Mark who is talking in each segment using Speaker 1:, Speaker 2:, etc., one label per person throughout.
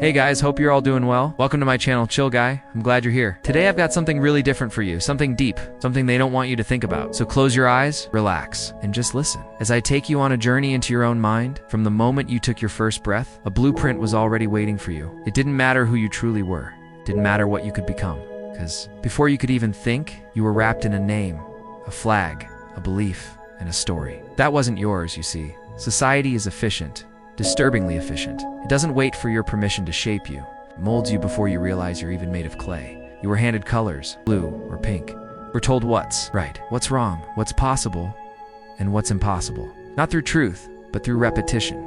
Speaker 1: Hey guys, hope you're all doing well. Welcome to my channel, Chill Guy. I'm glad you're here. Today I've got something really different for you, something deep, something they don't want you to think about. So close your eyes, relax, and just listen. As I take you on a journey into your own mind, from the moment you took your first breath, a blueprint was already waiting for you. It didn't matter who you truly were. It didn't matter what you could become. Because before you could even think, you were wrapped in a name, a flag, a belief, and a story. That wasn't yours, you see. Society is efficient. Disturbingly efficient. It doesn't wait for your permission to shape you. It molds you before you realize you're even made of clay. You were handed colors, blue or pink. We're told what's right, what's wrong, what's possible, and what's impossible. Not through truth, but through repetition.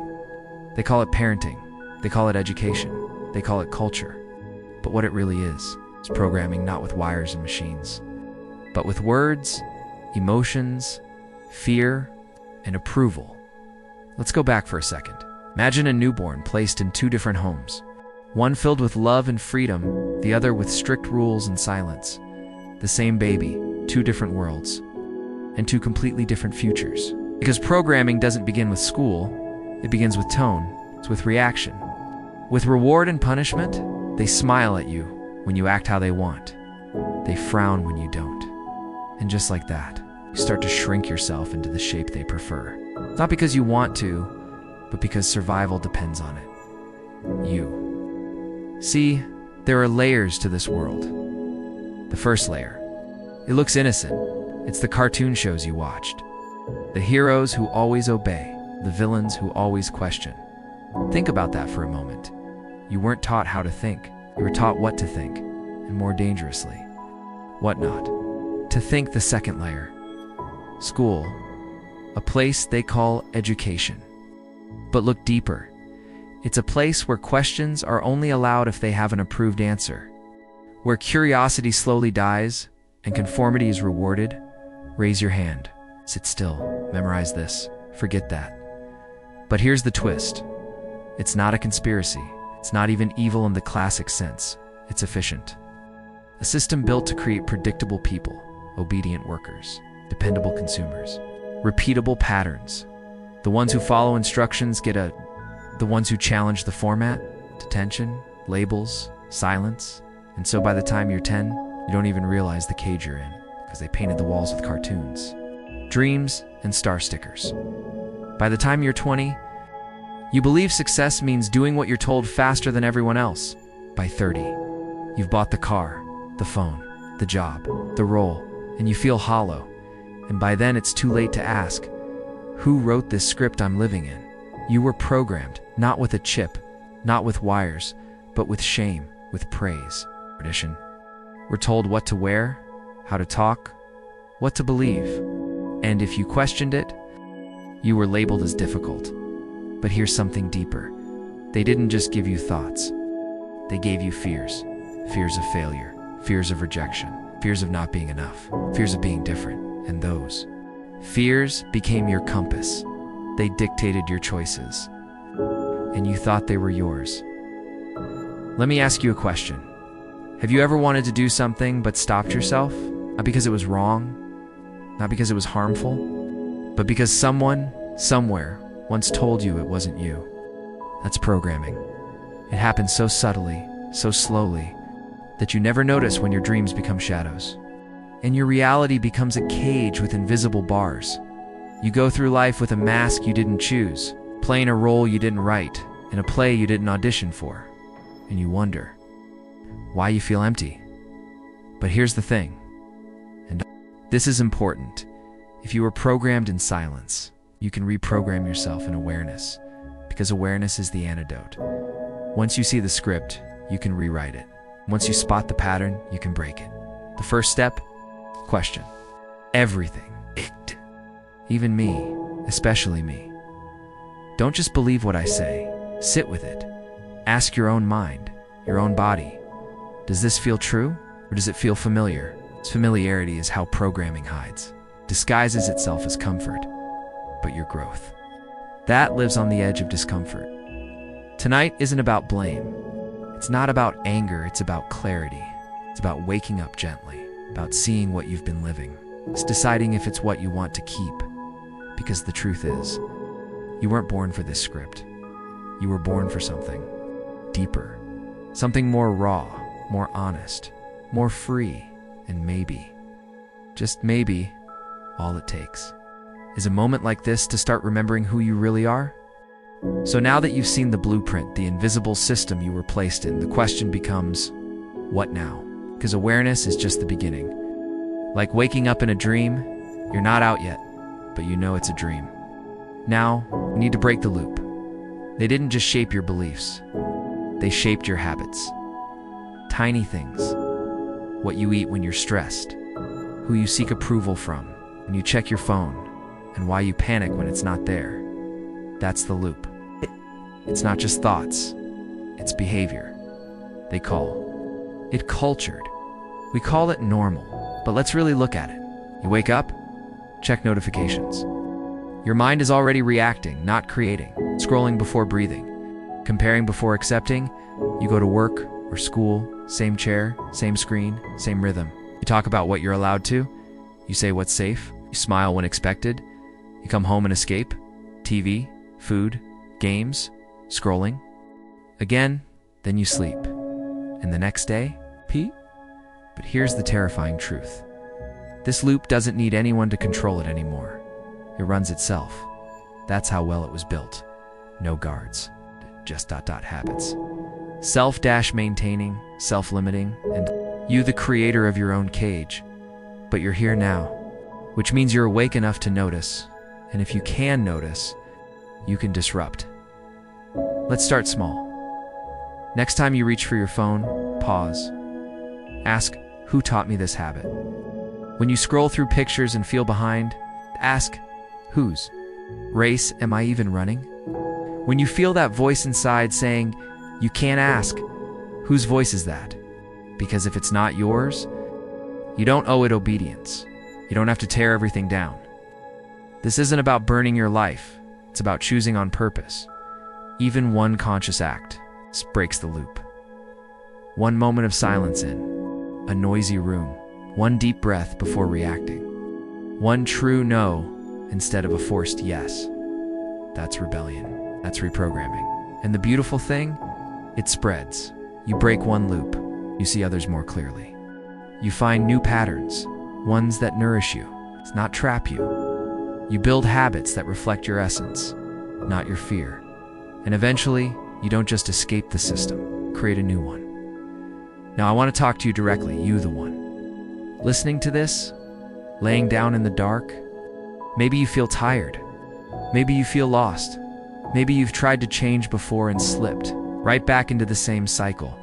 Speaker 1: They call it parenting. They call it education. They call it culture. But what it really is programming, not with wires and machines, but with words, emotions, fear, and approval. Let's go back for a second. Imagine a newborn placed in two different homes, one filled with love and freedom, the other with strict rules and silence. The same baby, two different worlds, and two completely different futures. Because programming doesn't begin with school, it begins with tone, it's with reaction. With reward and punishment, they smile at you when you act how they want. They frown when you don't. And just like that, you start to shrink yourself into the shape they prefer. It's not because you want to, but because survival depends on it. You. See, there are layers to this world. The first layer. It looks innocent. It's the cartoon shows you watched. The heroes who always obey, the villains who always question. Think about that for a moment. You weren't taught how to think. You were taught what to think, and more dangerously, what not. To think, the second layer. School. A place they call education. But look deeper. It's a place where questions are only allowed if they have an approved answer. Where curiosity slowly dies and conformity is rewarded. Raise your hand. Sit still. Memorize this. Forget that. But here's the twist. It's not a conspiracy. It's not even evil in the classic sense. It's efficient. A system built to create predictable people, obedient workers, dependable consumers, repeatable patterns. The ones who follow instructions get the ones who challenge the format, detention, labels, silence. And so by the time you're 10, you don't even realize the cage you're in, because they painted the walls with cartoons, dreams, and star stickers. By the time you're 20, you believe success means doing what you're told faster than everyone else. By 30, you've bought the car, the phone, the job, the role, and you feel hollow. And by then it's too late to ask, who wrote this script I'm living in? You were programmed, not with a chip, not with wires, but with shame, with praise, tradition. We're told what to wear, how to talk, what to believe. And if you questioned it, you were labeled as difficult. But here's something deeper. They didn't just give you thoughts. They gave you fears. Fears of failure, fears of rejection, fears of not being enough, fears of being different. And those fears became your compass. They dictated your choices. And you thought they were yours. Let me ask you a question. Have you ever wanted to do something but stopped yourself? Not because it was wrong, not because it was harmful, but because someone, somewhere, once told you it wasn't you. That's programming. It happens so subtly, so slowly, that you never notice when your dreams become shadows. And your reality becomes a cage with invisible bars. You go through life with a mask you didn't choose, playing a role you didn't write, in a play you didn't audition for. And you wonder why you feel empty. But here's the thing, and this is important. If you were programmed in silence, you can reprogram yourself in awareness, because awareness is the antidote. Once you see the script, you can rewrite it. Once you spot the pattern, you can break it. The first step: question everything. Even me, especially me. Don't just believe what I say. Sit with it. Ask your own mind, your own body. Does this feel true, or does it feel familiar? Familiarity is how programming hides, disguises itself as comfort, but your growth. That lives on the edge of discomfort. Tonight isn't about blame. It's not about anger, it's about clarity. It's about waking up gently, about seeing what you've been living. It's deciding if it's what you want to keep. Because the truth is, you weren't born for this script. You were born for something deeper. Something more raw, more honest, more free, and maybe, just maybe, all it takes is a moment like this to start remembering who you really are. So now that you've seen the blueprint, the invisible system you were placed in, the question becomes, what now? Because awareness is just the beginning. Like waking up in a dream, you're not out yet, but you know it's a dream. Now, you need to break the loop. They didn't just shape your beliefs. They shaped your habits. Tiny things. What you eat when you're stressed. Who you seek approval from when you check your phone. And why you panic when it's not there. That's the loop. It's not just thoughts. It's behavior. They call it cultured. We call it normal. But let's really look at it. You wake up, check notifications. Your mind is already reacting, not creating. Scrolling before breathing. Comparing before accepting. You go to work or school, same chair, same screen, same rhythm. You talk about what you're allowed to. You say what's safe. You smile when expected. You come home and escape. TV, food, games, scrolling. Again, then you sleep. And the next day, Pete? But here's the terrifying truth. This loop doesn't need anyone to control it anymore. It runs itself. That's how well it was built. No guards. Just habits. Self-maintaining, self-limiting, and you the creator of your own cage. But you're here now, which means you're awake enough to notice. And if you can notice, you can disrupt. Let's start small. Next time you reach for your phone, pause. Ask, who taught me this habit? When you scroll through pictures and feel behind, ask, whose race am I even running? When you feel that voice inside saying, you can't ask, whose voice is that? Because if it's not yours, you don't owe it obedience. You don't have to tear everything down. This isn't about burning your life. It's about choosing on purpose. Even one conscious act breaks the loop. One moment of silence in a noisy room. One deep breath before reacting. One true no instead of a forced yes. That's rebellion. That's reprogramming. And the beautiful thing, it spreads. You break one loop, you see others more clearly. You find new patterns, ones that nourish you, not trap you. You build habits that reflect your essence, not your fear. And eventually, you don't just escape the system, create a new one. Now I want to talk to you directly, you the one. Listening to this, laying down in the dark, maybe you feel tired. Maybe you feel lost. Maybe you've tried to change before and slipped right back into the same cycle.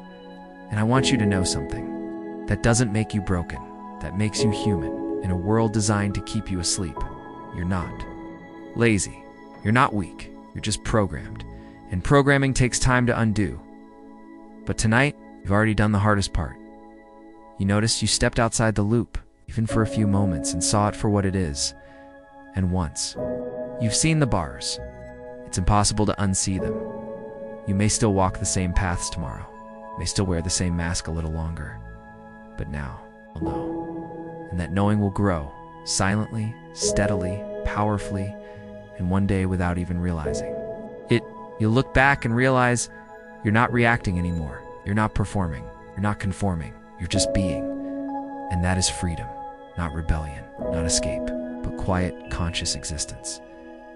Speaker 1: And I want you to know something. That doesn't make you broken. That makes you human in a world designed to keep you asleep. You're not lazy. You're not weak. You're just programmed. And programming takes time to undo. But tonight, you've already done the hardest part. You noticed you stepped outside the loop, even for a few moments, and saw it for what it is. And once, you've seen the bars. It's impossible to unsee them. You may still walk the same paths tomorrow, may still wear the same mask a little longer. But now, you'll know. And that knowing will grow, silently, steadily, powerfully, and one day without even realizing it. You'll look back and realize you're not reacting anymore. You're not performing. You're not conforming. You're just being. And that is freedom, not rebellion, not escape, but quiet, conscious existence.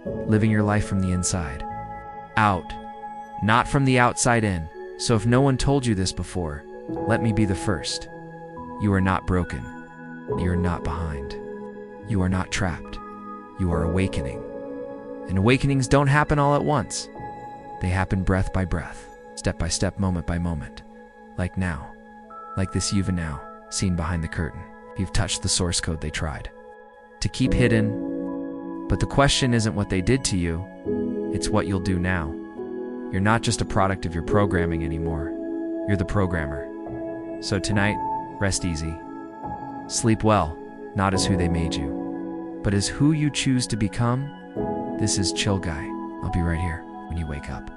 Speaker 1: Living your life from the inside out, not from the outside in. So if no one told you this before, let me be the first. You are not broken. You are not behind. You are not trapped. You are awakening. And awakenings don't happen all at once. They happen breath by breath, step by step, moment by moment. Like now. Like this even now, seen behind the curtain. You've touched the source code they tried to keep hidden. But the question isn't what they did to you, it's what you'll do now. You're not just a product of your programming anymore. You're the programmer. So tonight, rest easy. Sleep well, not as who they made you, but as who you choose to become. This is Chill Guy. I'll be right here when you wake up.